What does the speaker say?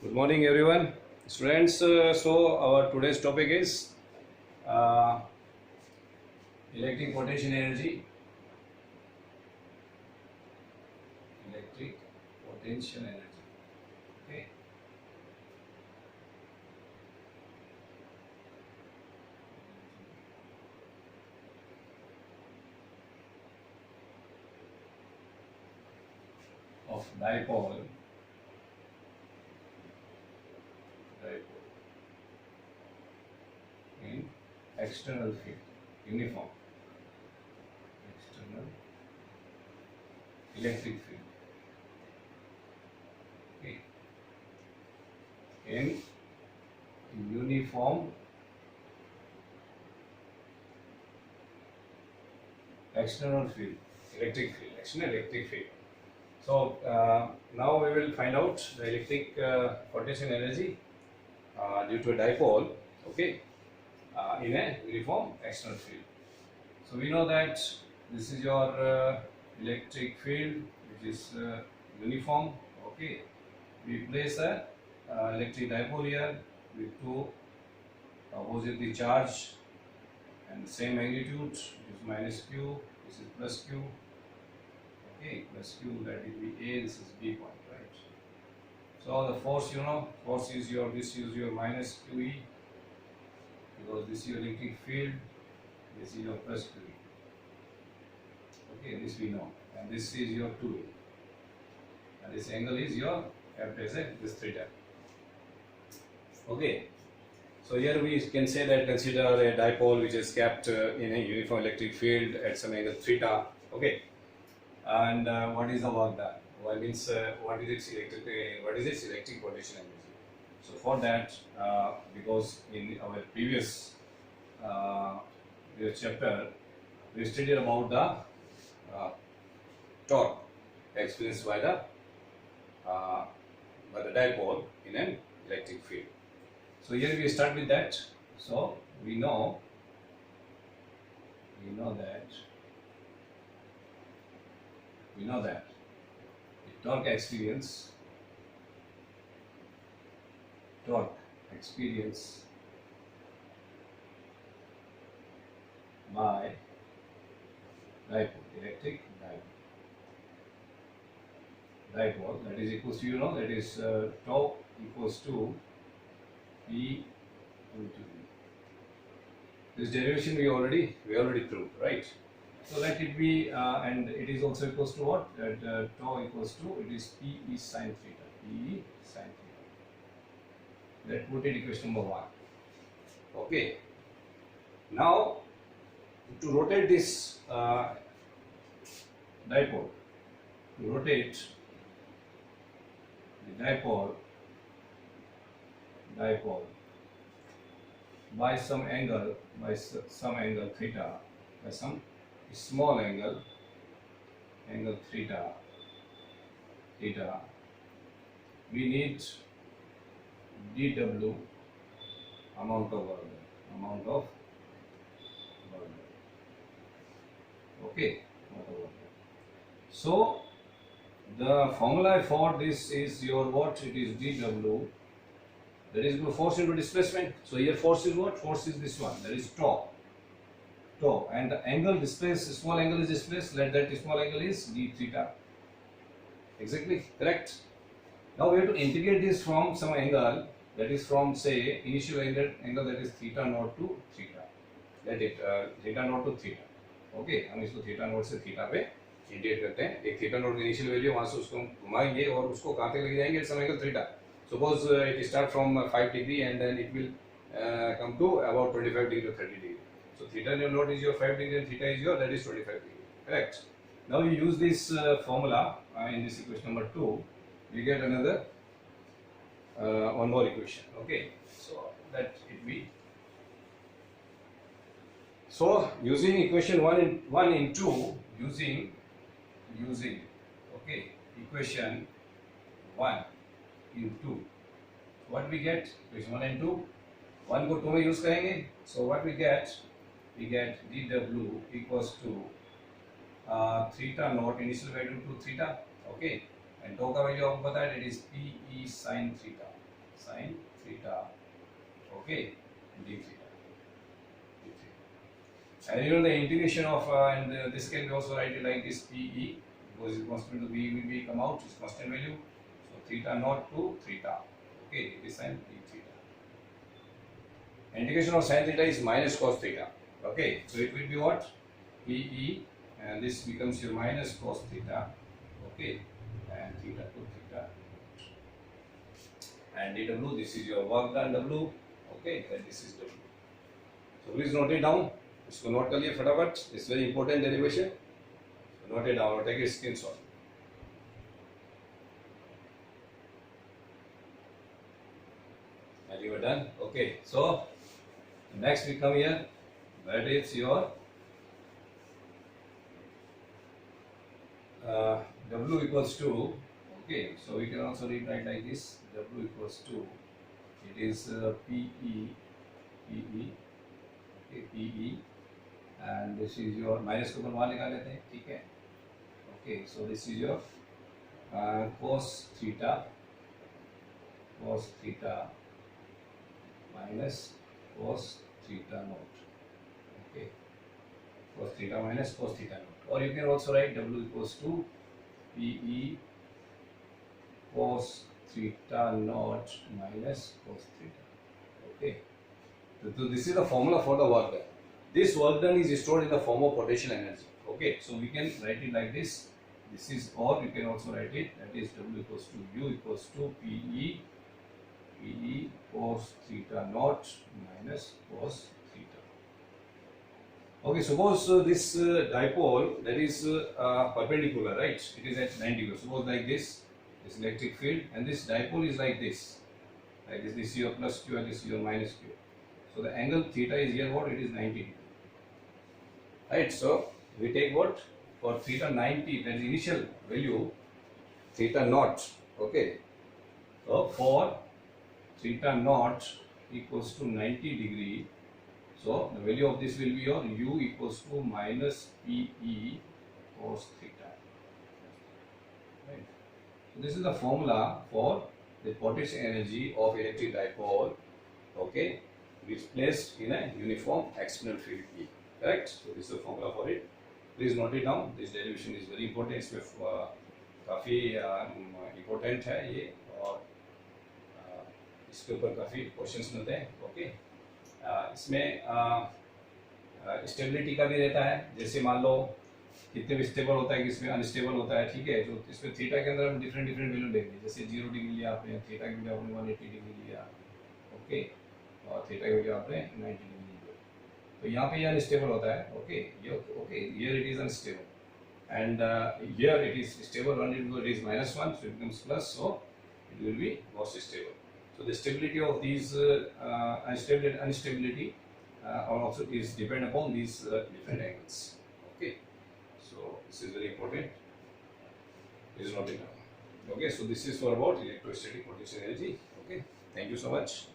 Good morning, everyone. Students, so our today's topic is uh, electric potential energy. Electric potential energy. Okay. Of dipole in external field, uniform, external electric field. Okay. In uniform external field, external electric field. So now we will find out the electric potential energy due to a dipole, okay, in a uniform external field. So we know that this is your electric field, which is uniform, okay. We place a electric dipole here with two oppositely charged and the same magnitude, which is minus q, this is plus q, okay, plus q, that will be A, this is B point, right? So the force, force is your, this is your minus QE, because this is your electric field, this is your plus QE. Okay, this we know, and this is your 2A, and this angle is your F as a this theta. Okay, so here we can say that consider a dipole which is kept in a uniform electric field at some angle theta. Okay, and what is the work done? Well, means what is its electric potential energy? So for that, because in our previous chapter we studied about the torque experienced by the dipole in an electric field. So here we start with that. So we know that the torque experience by dipole, electric dipole, that is equals to, that is tau equals to P into V. This derivation we already proved, right? So let it be, and it is also equals to what? That tau equals to, it is P E sin theta. Let put it equation number 1. Okay. Now to rotate this dipole, the dipole by some angle theta, by some small angle theta, we need dW, amount of work done. Okay, so the formula for this is your what? It is dW, that is force into displacement. So here force is what? Force is this one, that is tau, and the angle displaced, small angle is displaced, let that small angle is d theta. Exactly correct. Now we have to integrate this from some angle, that is from, say, initial angle that is theta naught to theta. Let it theta naught to theta. Okay, हम इसको theta note से theta पे integrate करते हैं. एक theta note की initial value, वहां से उसको घुमाएंगे और उसको कहां तक लेके जाएंगे? समय angle theta. Suppose it start from 5 degree and then it will come to about 25 degree to 30 degree. So theta naught is your 5 degree and theta is your, that is 25 degree. Correct. Now we use this formula in this equation number 2. We get another one more equation. Okay. So that it be. So using equation 1 and 2, using okay, equation 1 in 2, what we get? Equation 1 and 2, 1 को 2 में use करेंगे. So what we get dW equals to theta naught, initial value to theta, okay, and tau का value आपको पता है, it is P E sin theta. sin theta, okay, d theta, d theta. And you know the integration of this can be also write it like this PE, because it's constant to B will be come out, it's constant value. So theta naught to theta, okay, it is sin d theta. Integration of sin theta is minus cos theta, okay, so it will be what, PE, and this becomes your minus cos theta, okay, and theta to theta, and dw, this is your work done W, okay, and this is W. So please note it down, इसको note कर लिए फटाफट, it's very important derivation, note it down, take a screenshot. And you are done, okay. So next we come here, that is your W equals to, okay, so we can also rewrite like this, W equals to, it is PE, okay, PE, and this is your minus को बनवा निकाल लेते हैं, ठीक है, okay, so this is your cos theta minus cos theta naught, okay, cos theta minus cos theta naught, or you can also write W equals to PE cos theta naught minus cos theta, okay. So this is the formula for the work done. This work done is stored in the form of potential energy, okay, so we can write it like this, this is, or you can also write it, that is W equals to U equals to PE cos theta naught minus cos theta. Okay, suppose this dipole, that is perpendicular, right, it is at 90 degrees, suppose like this electric field, and this dipole is like this, this is your plus Q and this is your minus Q. So the angle theta is here what, it is 90 degree, right. So we take what, for theta 90, that is initial value, theta naught, okay, so for theta naught equals to 90 degree, so the value of this will be your U equals to minus PE cos theta, right. So this is the formula for the potential energy of electric dipole, okay, which is placed in a uniform external field E, correct. So this is the formula for it, please note it down, this derivation is very important, इसमें काफ़ी important है ये, और इसके ऊपर काफ़ी questions मिलते हैं, ओके. इसमें स्टेबिलिटी का भी रहता है, जैसे मान लो कितने भी स्टेबल होता है, किसमें अनस्टेबल होता है, ठीक है. तो इसमें थीटा के अंदर हम डिफरेंट वैल्यू लेंगे, जैसे 0 डिग्री लिया आपने, थीटा की वैल्यू आपने 180 डिग्री लिया, ओके, और थीटा की वैल्यू आपने 90 डिग्री लिया. तो यहाँ पे ये अनस्टेबल होता है, ओके, ये okay, here it is unstable, and here it is stable, when it is -1, so it becomes plus, so it will be most stable. So the stability of these instability also is depend upon these different angles, okay. So this is very important, please note it down, okay. So this is for about electrostatic potential energy, okay. Thank you so much.